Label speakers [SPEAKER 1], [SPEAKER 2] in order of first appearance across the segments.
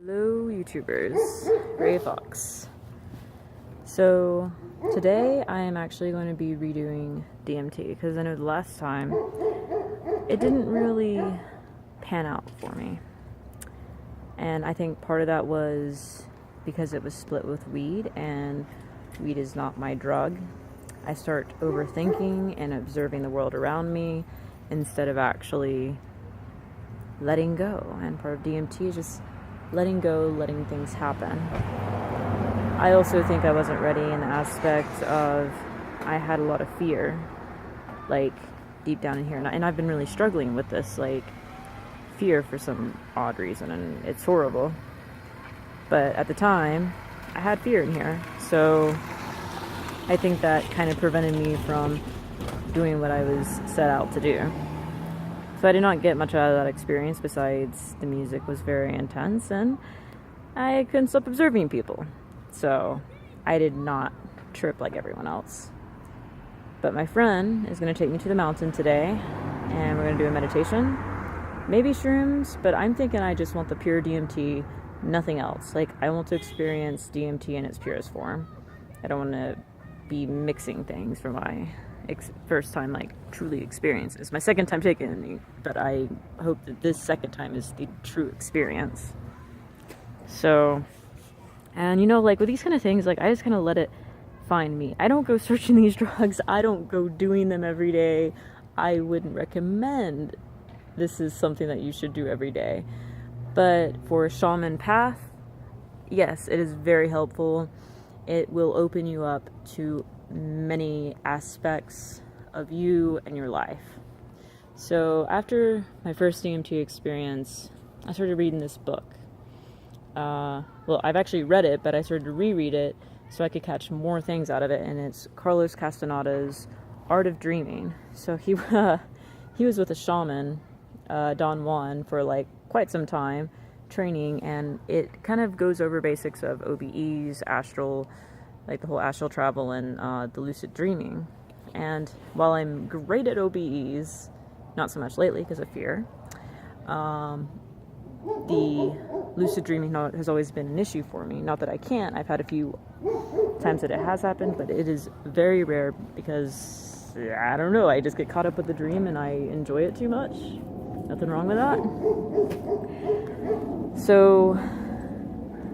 [SPEAKER 1] Hello YouTubers, Gray Fox. So today I am actually going to be redoing DMT because I know the last time it didn't really pan out for me. And I think part of that was because it was split with weed, and weed is not my drug. I start overthinking and observing the world around me instead of actually letting go. And part of DMT is just letting go, letting things happen. I also think I wasn't ready in the aspect of I had a lot of fear, like deep down in here, and I've been really struggling with this, like fear for some odd reason, and it's horrible. But at the time, I had fear in here, so I think that kind of prevented me from doing what I was set out to do. So I did not get much out of that experience besides the music was very intense and I couldn't stop observing people. So I did not trip like everyone else. But my friend is going to take me to the mountain today and we're going to do a meditation. Maybe shrooms, but I'm thinking I just want the pure DMT, nothing else. Like, I want to experience DMT in its purest form. I don't want to be mixing things for my first time, like, truly experience. It's my second time taking it, but I hope that this second time is the true experience. So, and you know, like with these kind of things, like I just kind of let it find me. I don't go searching these drugs. I don't go doing them every day. I wouldn't recommend this is something that you should do every day. But for a shaman path, yes, it is very helpful. It will open you up to many aspects of you and your life. So after my first DMT experience, I started reading this book. Well, I've actually read it, but I started to reread it so I could catch more things out of it, and it's Carlos Castaneda's Art of Dreaming. So he was with a shaman, Don Juan, for like quite some time, training, and it kind of goes over basics of OBEs, astral, like the whole astral travel and the lucid dreaming. And while I'm great at OBEs, not so much lately because of fear, the lucid dreaming has always been an issue for me. Not that I can't. I've had a few times that it has happened, but it is very rare because, I don't know, I just get caught up with the dream and I enjoy it too much. Nothing wrong with that. So,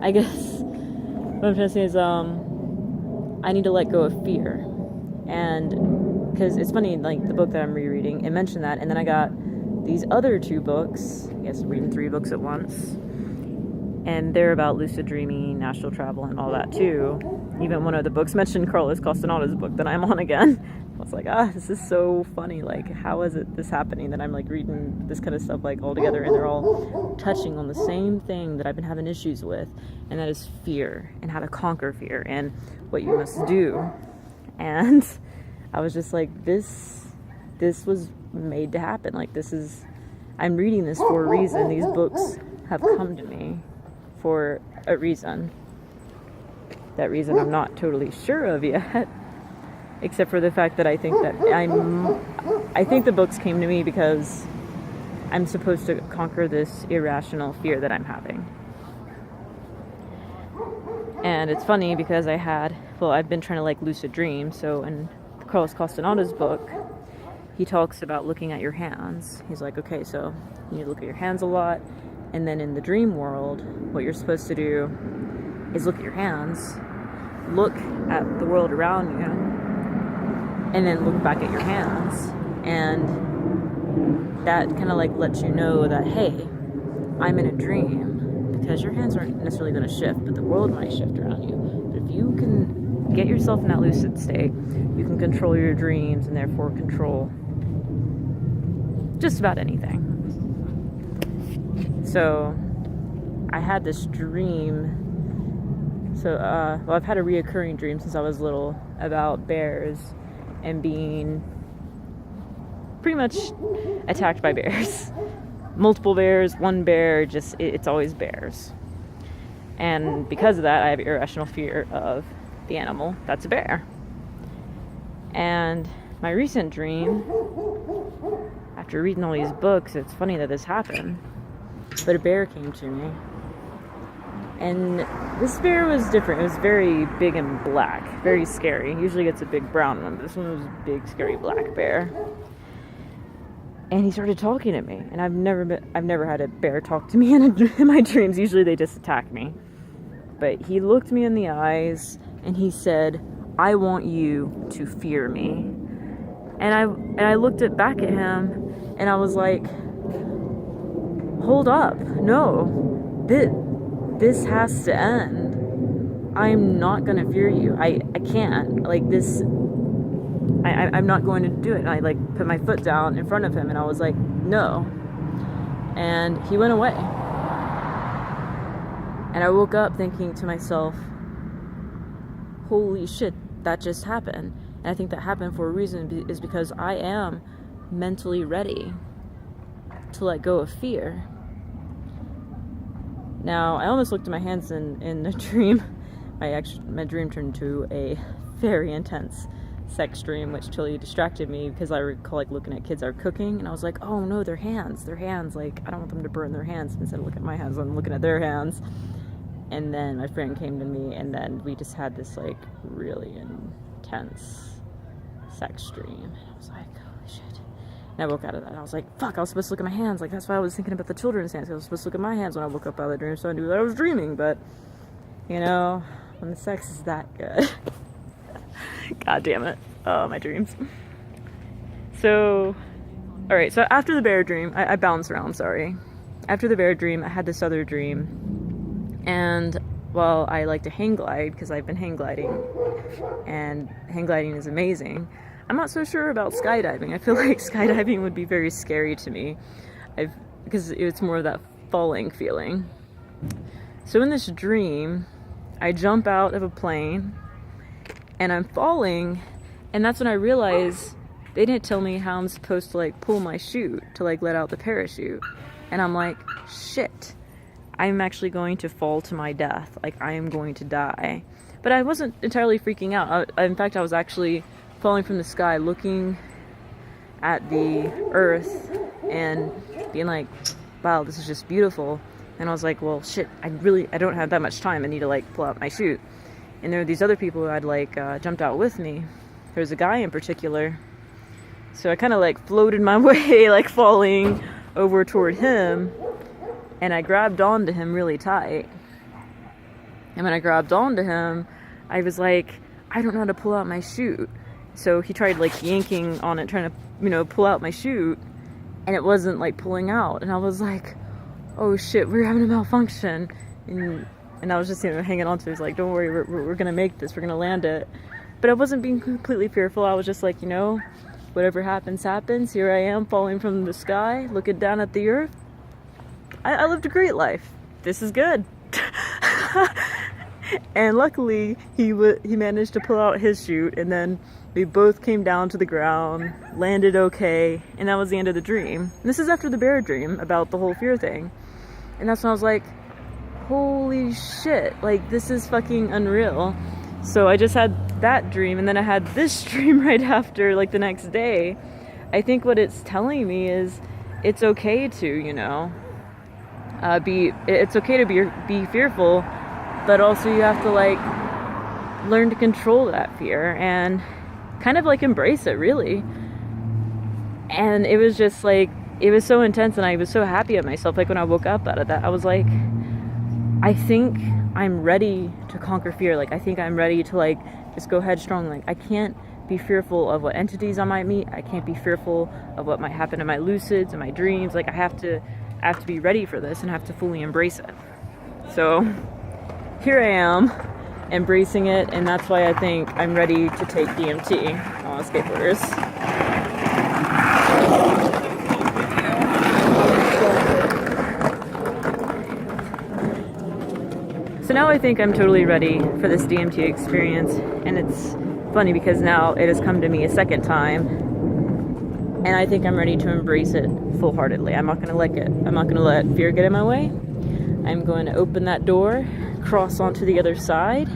[SPEAKER 1] I guess what I'm trying to say is, I need to let go of fear. And because it's funny, like the book that I'm rereading, it mentioned that, and then I got these other two books. I guess I'm reading 3 books at once, and they're about lucid dreaming, astral travel, and all that too. Even one of the books mentioned Carlos Castaneda's book that I'm on again. I was like, this is so funny. Like, how is this happening that I'm like reading this kind of stuff like all together, and they're all touching on the same thing that I've been having issues with, and that is fear and how to conquer fear and what you must do. And I was just like, this was made to happen. Like, I'm reading this for a reason. These books have come to me for a reason. That reason I'm not totally sure of yet, except for the fact that I think the books came to me because I'm supposed to conquer this irrational fear that I'm having. And it's funny because I've been trying to like lucid dream. So in Carlos Castaneda's book, he talks about looking at your hands. He's like, okay, so you need to look at your hands a lot. And then in the dream world, what you're supposed to do is look at your hands, look at the world around you, and then look back at your hands. And that kind of like lets you know that, hey, I'm in a dream, because your hands aren't necessarily going to shift, but the world might shift around you. But if you can get yourself in that lucid state, you can control your dreams and therefore control just about anything. So I had this dream. So, I've had a reoccurring dream since I was little about bears and being pretty much attacked by bears. Multiple bears, one bear, it's always bears. And because of that, I have irrational fear of the animal that's a bear. And my recent dream, after reading all these books, it's funny that this happened, but a bear came to me And this bear was different. It was very big and black, very scary. Usually gets a big brown one, but this one was a big, scary black bear. And he started talking to me, and I've never had a bear talk to me in my dreams. Usually they just attack me. But he looked me in the eyes, and he said, "I want you to fear me." And I looked back at him, and I was like, "Hold up, no, this has to end. I'm not gonna fear you. I can't, like, this. I'm not going to do it." And I like put my foot down in front of him, and I was like, "No." And he went away. And I woke up thinking to myself, holy shit, that just happened. And I think that happened for a reason, is because I am mentally ready to let go of fear. Now, I almost looked at my hands in a dream. My dream turned into a very intense sex dream, which totally distracted me, because I recall like looking at kids that are cooking, and I was like, oh no, their hands, like, I don't want them to burn their hands. Instead of looking at my hands, I'm looking at their hands. And then my friend came to me, and then we just had this like really intense sex dream. I was like, holy shit. And I woke out of that, and I was like, fuck, I was supposed to look at my hands. Like, that's why I was thinking about the children's hands. I was supposed to look at my hands when I woke up out of the dream, so I knew that I was dreaming. But, you know, when the sex is that good. God damn it. Oh, my dreams. So, alright, so after the bear dream, I bounced around, sorry. After the bear dream, I had this other dream. And, well, I like to hang glide, because I've been hang gliding. And hang gliding is amazing. I'm not so sure about skydiving. I feel like skydiving would be very scary to me. Because it's more of that falling feeling. So in this dream, I jump out of a plane, and I'm falling, and that's when I realize they didn't tell me how I'm supposed to like pull my chute to like let out the parachute. And I'm like, shit, I'm actually going to fall to my death. Like, I am going to die. But I wasn't entirely freaking out. In fact, I was actually falling from the sky, looking at the earth and being like, wow, this is just beautiful. And I was like, well, shit, I don't have that much time. I need to like pull out my chute. And there were these other people who had like jumped out with me. There was a guy in particular. So I kind of like floated my way, like falling over toward him. And I grabbed onto him really tight. And when I grabbed onto him, I was like, I don't know how to pull out my chute. So he tried like yanking on it, trying to, you know, pull out my chute. And it wasn't like pulling out. And I was like, oh shit, we're having a malfunction. And I was just, you know, hanging on to it. He was like, don't worry, we're going to make this. We're going to land it. But I wasn't being completely fearful. I was just like, you know, whatever happens, happens. Here I am falling from the sky, looking down at the earth. I lived a great life. This is good. And luckily, he managed to pull out his chute. And then we both came down to the ground, landed okay. And that was the end of the dream. And this is after the bear dream about the whole fear thing. And that's when I was like, holy shit, like, this is fucking unreal. So I just had that dream, and then I had this dream right after, like, the next day. I think what it's telling me is it's okay to, you know, it's okay to be fearful, but also you have to, like, learn to control that fear and kind of, like, embrace it, really. And it was just, like, it was so intense, and I was so happy at myself. Like, when I woke up out of that, I was like, I think I'm ready to conquer fear. Like, I think I'm ready to, like, just go headstrong. Like, I can't be fearful of what entities I might meet. I can't be fearful of what might happen in my lucids and my dreams. Like, I have to be ready for this and have to fully embrace it. So here I am, embracing it, and that's why I think I'm ready to take DMT on skateboarders. So now I think I'm totally ready for this DMT experience, and it's funny because now it has come to me a second time, and I think I'm ready to embrace it full-heartedly. I'm not going to let fear get in my way. I'm going to open that door, cross onto the other side,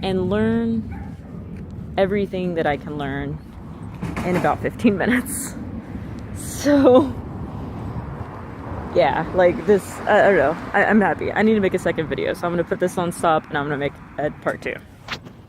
[SPEAKER 1] and learn everything that I can learn in about 15 minutes. So yeah, like this, I don't know. I'm happy. I need to make a second video, so I'm gonna put this on stop and I'm gonna make a part 2.